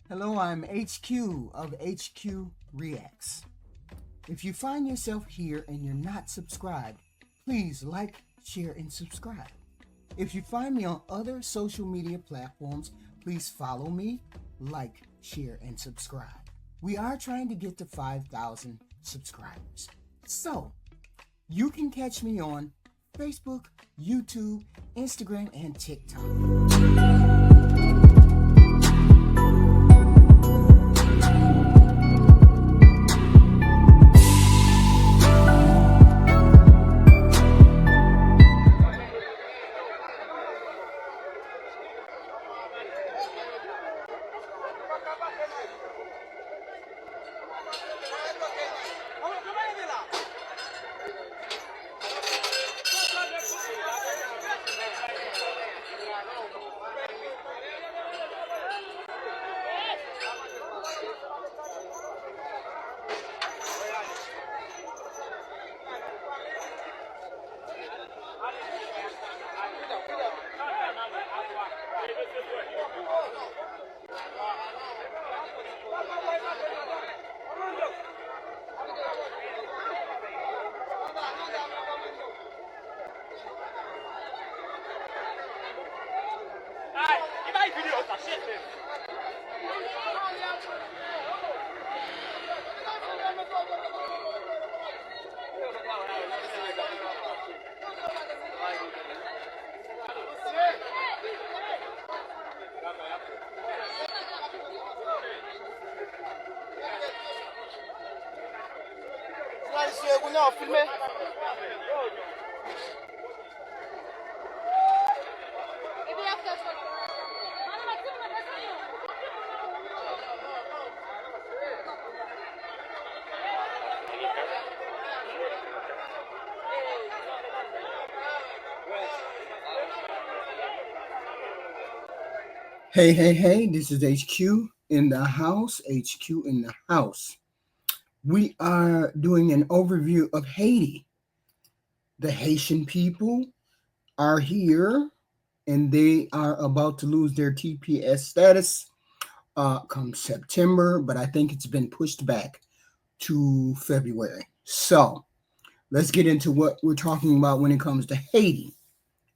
Hello, I'm HQ of HQ Reacts. If you find yourself here and you're not subscribed, please like, share, and subscribe. If you find me on other social media platforms, please follow me, like, share, and subscribe. We are trying to get to 5,000 subscribers. So, you can catch me on Facebook, YouTube, Instagram, and TikTok. Hey, this is HQ in the house. HQ in the house. We are doing an overview of Haiti. The Haitian people are here and they are about to lose their TPS status come September, but I think it's been pushed back to February. So let's get into what we're talking about when it comes to Haiti.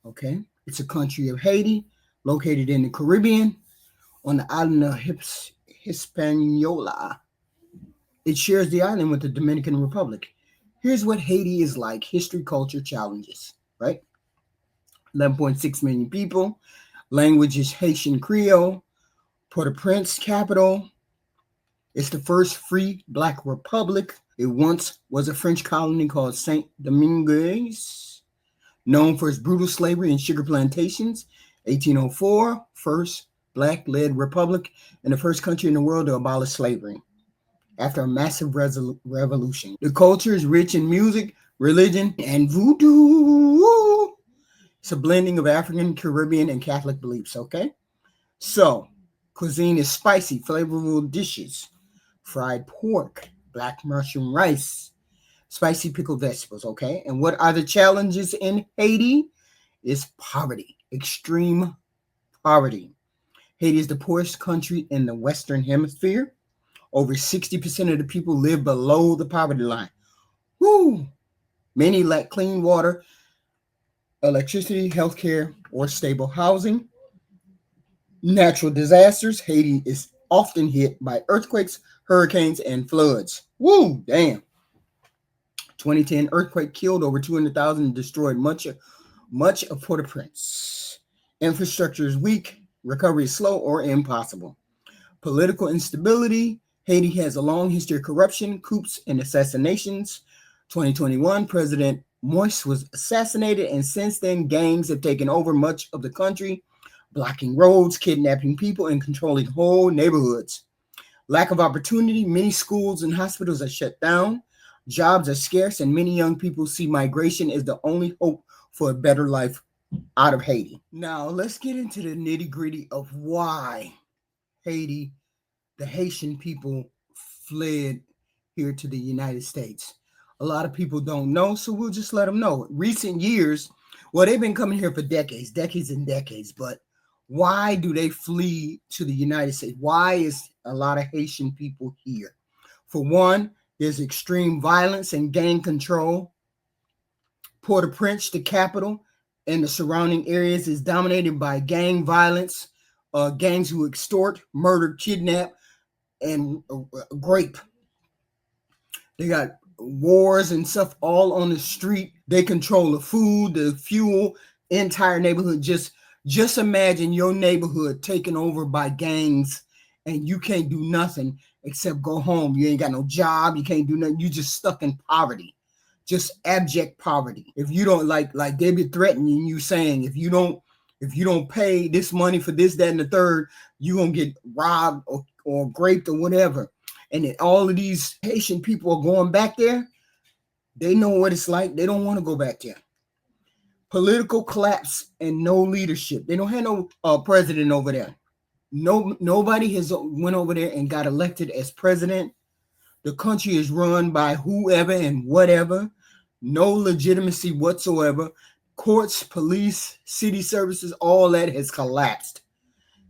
Okay, it's a country of Haiti located in the Caribbean on the island of Hispaniola. It shares the island with the Dominican Republic. Here's what Haiti is like: history, culture, challenges, right? 11.6 million people. Language is Haitian Creole. Port-au-Prince, capital. It's the first free black republic. It once was a French colony called Saint Dominguez, known for its brutal slavery and sugar plantations. 1804, first black-led republic and the first country in the world to abolish slavery after a massive revolution. The culture is rich in music, religion, and voodoo. It's a blending of African, Caribbean, and Catholic beliefs, okay? So, cuisine is spicy, flavorful dishes, fried pork, black mushroom rice, spicy pickled vegetables, okay? And what are the challenges in Haiti? Is poverty, extreme poverty. Haiti is the poorest country in the Western Hemisphere. Over 60% of the people live below the poverty line. Woo! Many lack clean water, electricity, healthcare, or stable housing. Natural disasters. Haiti is often hit by earthquakes, hurricanes, and floods. Woo! Damn. 2010 earthquake killed over 200,000 and destroyed much of Port-au-Prince. Infrastructure is weak. Recovery is slow or impossible. Political instability. Haiti has a long history of corruption, coups, and assassinations. 2021, President Moise was assassinated, and since then, gangs have taken over much of the country, blocking roads, kidnapping people, and controlling whole neighborhoods. Lack of opportunity. Many schools and hospitals are shut down. Jobs are scarce, and many young people see migration as the only hope for a better life out of Haiti. Now, let's get into the nitty-gritty of why Haiti, the Haitian people, fled here to the United States. A lot of people don't know, so we'll just let them know. Recent years, well, they've been coming here for decades and decades, but Why do they flee to the United States? Why is a lot of Haitian people here? For one, there's extreme violence and gang control. Port-au-Prince, the capital, and the surrounding areas is dominated by gang violence, gangs who extort, murder, kidnap, and grape. They got wars and stuff all on the street. They control the food, the fuel, entire neighborhood. Just imagine your neighborhood taken over by gangs, and you can't do nothing except go home. You ain't got no job. You can't do nothing. You just stuck in poverty, just abject poverty. If you don't like they be threatening you, saying if you don't pay this money for this, that, and the third, you're gonna get robbed or raped or whatever. And then all of these Haitian people are going back there. They know what it's like. They don't want to go back there. Political collapse and no leadership. They don't have no president over there. Nobody has went over there and got elected as president. The country is run by whoever and whatever. No legitimacy whatsoever. Courts, police, city services, all that has collapsed.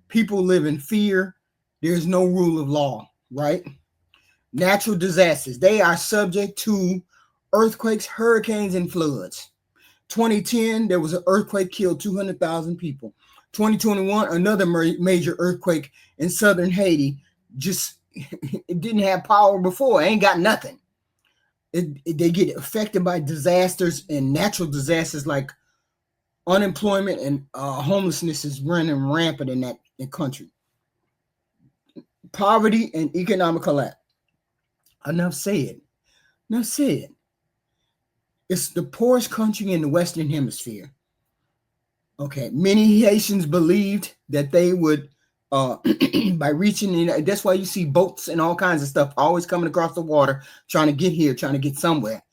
People live in fear. There's no rule of law, right? Natural disasters. They are subject to earthquakes, hurricanes, and floods. 2010, there was an earthquake, killed 200,000 people. 2021, another major earthquake in southern Haiti. Just it didn't have power before. It ain't got nothing. They get affected by disasters and natural disasters like unemployment and homelessness is running rampant in that country. Poverty and economic collapse. Enough said. Enough said. It's the poorest country in the Western Hemisphere. Okay, many Haitians believed that they would, by reaching, that's why you see boats and all kinds of stuff always coming across the water, trying to get here, trying to get somewhere,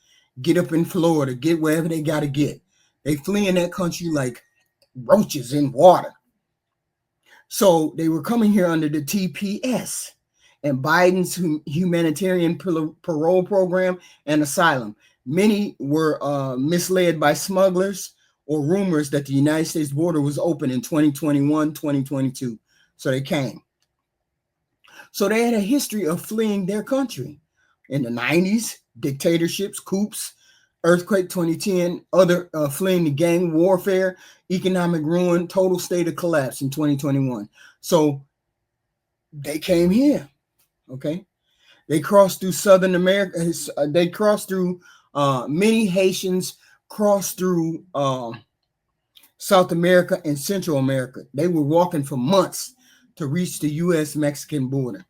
get up in Florida, get wherever they got to get. They flee in that country like roaches in water. So they were coming here under the TPS and Biden's humanitarian parole program and asylum. Many were misled by smugglers or rumors that the United States border was open in 2021, 2022. So they came. So they had a history of fleeing their country. In the 90s, dictatorships, coups, earthquake 2010, other fleeing the gang warfare, economic ruin, total state of collapse in 2021. So they came here, okay? They crossed through Southern America. They crossed through, many Haitians crossed through South America and Central America. They were walking for months to reach the U.S.-Mexican border.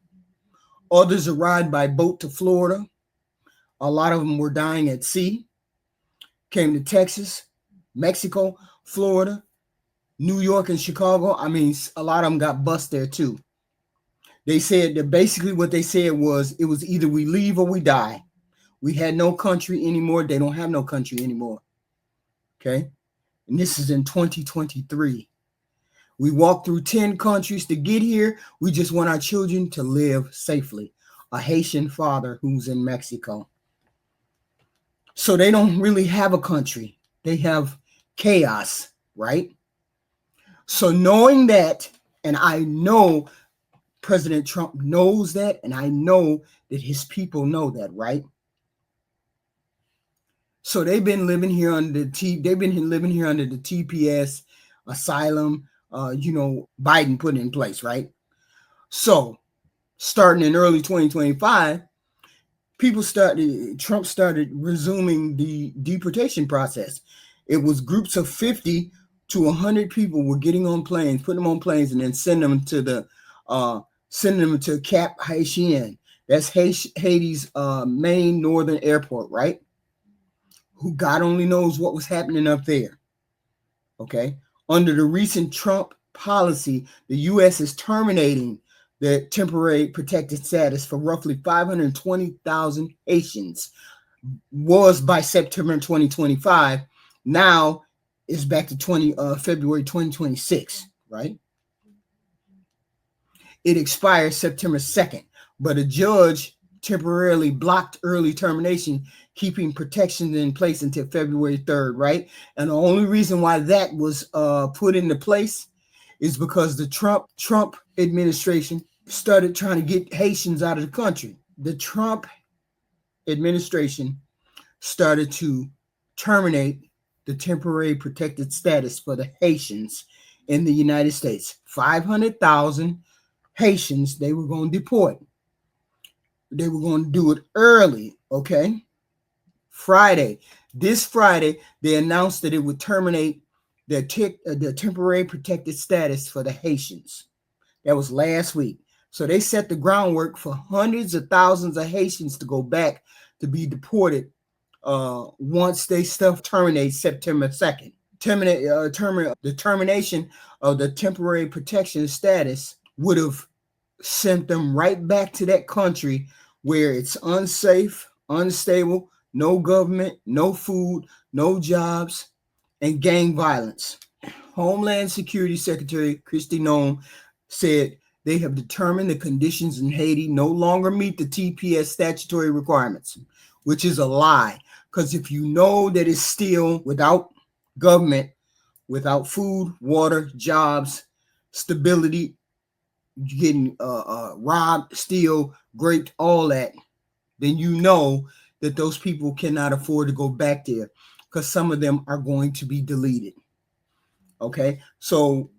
Others arrived by boat to Florida. A lot of them were dying at sea. Came to Texas, Mexico, Florida, New York, and Chicago. I mean, a lot of them got bust there too. They said that basically what they said was it was either we leave or we die. We had no country anymore. They don't have no country anymore. Okay. And this is in 2023. We walked through 10 countries to get here. We just want our children to live safely. A Haitian father who's in Mexico. So they don't really have a country. They have chaos, right? So knowing that, and I know President Trump knows that, and I know that his people know that, right? So they've been living here under the TPS asylum, Biden put in place, right? So starting in early 2025, Trump started resuming the deportation process. It was groups of 50 to 100 people were getting on planes, putting them on planes, and then sending them to Cap Haitien. That's Haiti's main northern airport, right? Who God only knows what was happening up there. Okay. Under the recent Trump policy, the U.S. is terminating the temporary protected status for roughly 520,000 Haitians. Was by September 2025. Now it's back to February 2026, right? It expires September 2nd, but a judge temporarily blocked early termination, keeping protections in place until February 3rd, right? And the only reason why that was put into place is because the Trump administration started trying to get Haitians out of the country. The Trump administration started to terminate the temporary protected status for the Haitians in the United States. 500,000 Haitians they were going to deport. They were going to do it early, okay? This Friday, they announced that it would terminate the temporary protected status for the Haitians. That was last week. So they set the groundwork for hundreds of thousands of Haitians to go back to be deported once they stuff terminates September 2nd. The termination of the temporary protection status would have sent them right back to that country where it's unsafe, unstable, no government, no food, no jobs, and gang violence. Homeland Security Secretary Kristi Noem said they have determined the conditions in Haiti no longer meet the TPS statutory requirements, which is a lie. Because if you know that it's still without government, without food, water, jobs, stability, getting robbed, steal, raped, all that, then you know that those people cannot afford to go back there because some of them are going to be deleted. Okay, so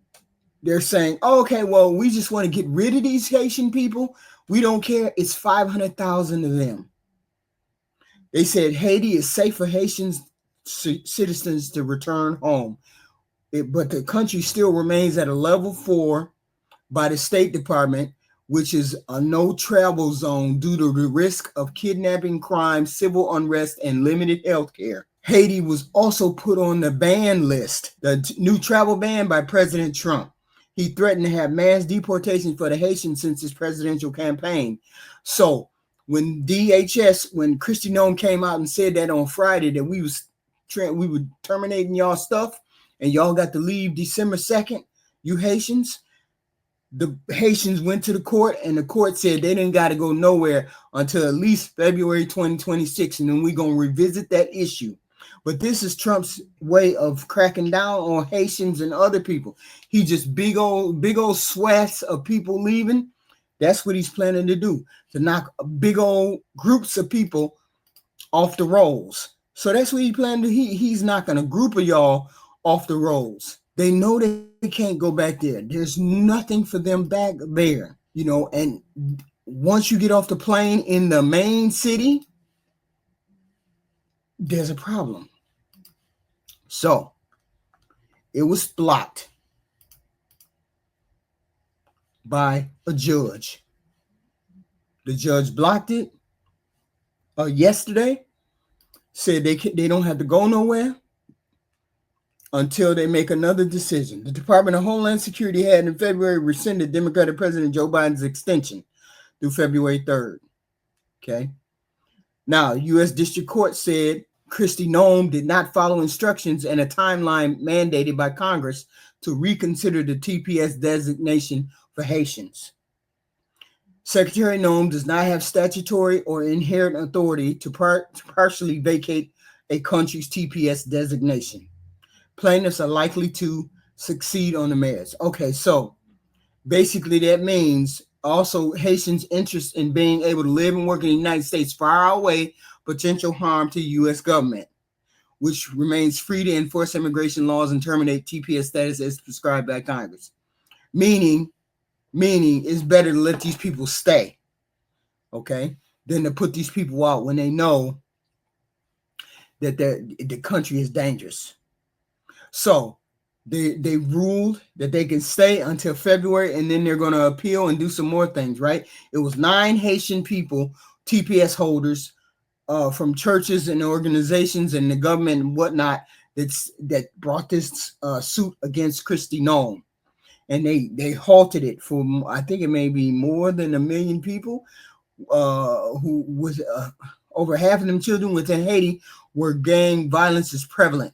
they're saying, oh, okay, well, we just want to get rid of these Haitian people. We don't care. It's 500,000 of them. They said Haiti is safe for Haitian citizens to return home, but the country still remains at a level 4 by the State Department, which is a no-travel zone due to the risk of kidnapping, crime, civil unrest, and limited health care. Haiti was also put on the ban list, the new travel ban by President Trump. He threatened to have mass deportation for the Haitians since his presidential campaign. So when Kristi Noem came out and said that on Friday that we were terminating y'all stuff and y'all got to leave December 2nd, you Haitians, the Haitians went to the court and the court said they didn't got to go nowhere until at least February 2026, and then we're going to revisit that issue. But this is Trump's way of cracking down on Haitians and other people. He just big old swaths of people leaving. That's what he's planning to do, to knock big old groups of people off the rolls. So that's what he planned to do. He's knocking a group of y'all off the rolls. They know they can't go back there. There's nothing for them back there, and once you get off the plane in the main city, there's a problem. So it was blocked by a judge. The judge blocked it yesterday, said they don't have to go nowhere until they make another decision. The Department of Homeland Security had in February rescinded Democratic President Joe Biden's extension through February 3rd. Okay. Now, U.S. District Court said Kristi Noem did not follow instructions and a timeline mandated by Congress to reconsider the TPS designation for Haitians. Secretary Noem does not have statutory or inherent authority to partially vacate a country's TPS designation. Plaintiffs are likely to succeed on the merits. Okay, so basically that means also Haitians' interest in being able to live and work in the United States far outweigh potential harm to the U.S. government, which remains free to enforce immigration laws and terminate TPS status as prescribed by Congress. Meaning it's better to let these people stay, okay, than to put these people out when they know that the country is dangerous. So they ruled that they can stay until February, and then they're going to appeal and do some more things, right? It was 9 Haitian people, TPS holders, from churches and organizations and the government and whatnot that brought this suit against Kristi Noem. And they halted it for, I think it may be more than 1 million people, who was over half of them children within Haiti where gang violence is prevalent,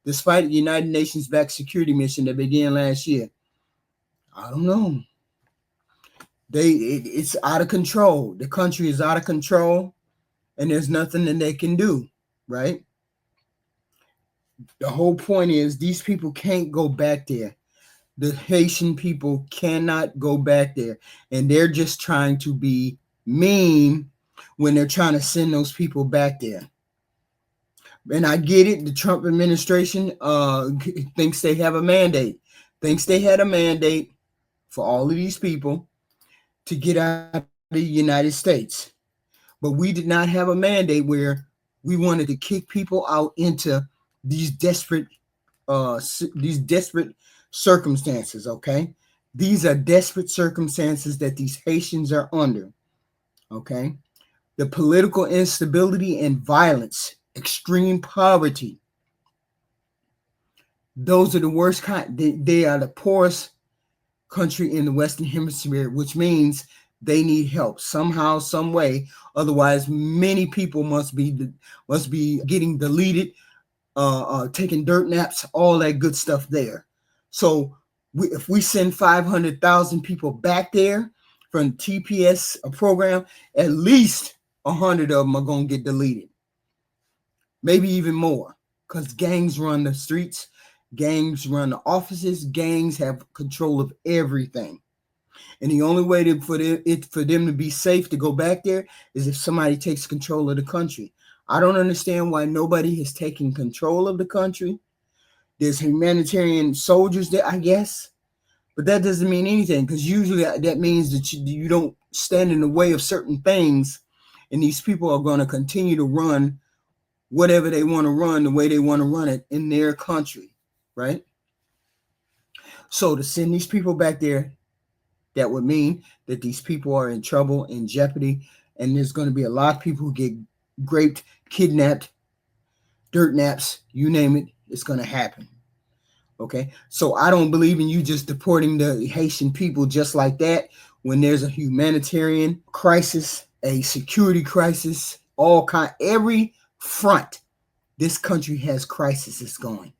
despite the United Nations-backed security mission that began last year. I don't know. It's out of control. The country is out of control, and there's nothing that they can do, right? The whole point is these people can't go back there. The Haitian people cannot go back there, and they're just trying to be mean when they're trying to send those people back there. And I get it. The Trump administration thinks they have a mandate, thinks they had a mandate for all of these people to get out of the United States. But we did not have a mandate where we wanted to kick people out into these desperate these desperate circumstances. Okay, these are desperate circumstances that these Haitians are under. Okay, the political instability and violence, extreme poverty, those are the worst kind. They are the poorest country in the Western Hemisphere, which means they need help somehow, some way. Otherwise, many people must be getting deleted, taking dirt naps, all that good stuff there. So if we send 500,000 people back there from the TPS program, at least 100 of them are going to get deleted, maybe even more, because gangs run the streets, gangs run the offices, gangs have control of everything. And the only way for them to be safe to go back there is if somebody takes control of the country. I don't understand why nobody has taken control of the country. There's humanitarian soldiers there, I guess, but that doesn't mean anything, because usually that means that you don't stand in the way of certain things, and these people are going to continue to run whatever they want to run the way they want to run it in their country, right? So to send these people back there, that would mean that these people are in trouble, in jeopardy, and there's going to be a lot of people who get raped, kidnapped, dirt naps, you name it, it's going to happen. Okay, so I don't believe in you just deporting the Haitian people just like that when there's a humanitarian crisis, a security crisis, every front. This country has crises going.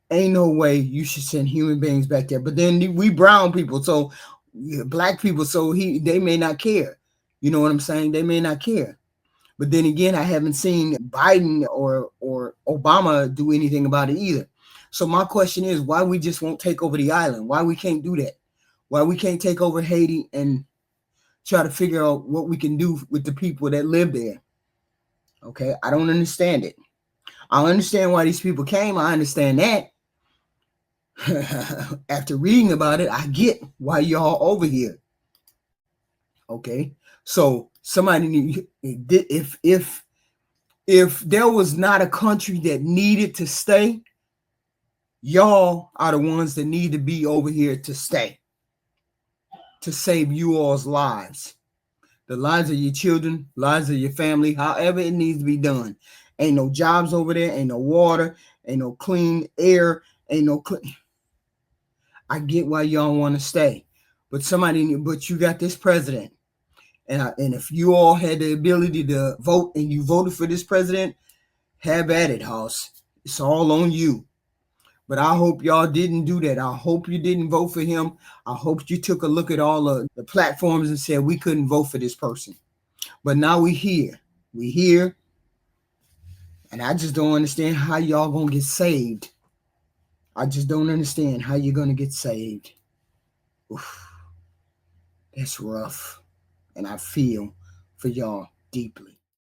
Ain't no way you should send human beings back there. But then we brown people, so black people, so they may not care. You know what I'm saying? They may not care. But then again, I haven't seen Biden or Obama do anything about it either. So my question is, why we just won't take over the island? Why we can't do that? Why we can't take over Haiti and try to figure out what we can do with the people that live there? Okay, I don't understand it. I understand why these people came. I understand that. After reading about it, I get why y'all over here. Okay, so somebody need, if there was not a country that needed to stay, y'all are the ones that need to be over here to stay, to save you all's lives, the lives of your children, lives of your family, however it needs to be done. Ain't no jobs over there, ain't no water, ain't no clean air, ain't no clean. I get why y'all want to stay, but you got this president, and if you all had the ability to vote and you voted for this president, have at it, Hoss. It's all on you. But I hope y'all didn't do that. I hope you didn't vote for him. I hope you took a look at all of the platforms and said we couldn't vote for this person. But now we here. We here. And I just don't understand how y'all gonna get saved. I just don't understand how you're gonna get saved. Oof, that's rough. And I feel for y'all deeply.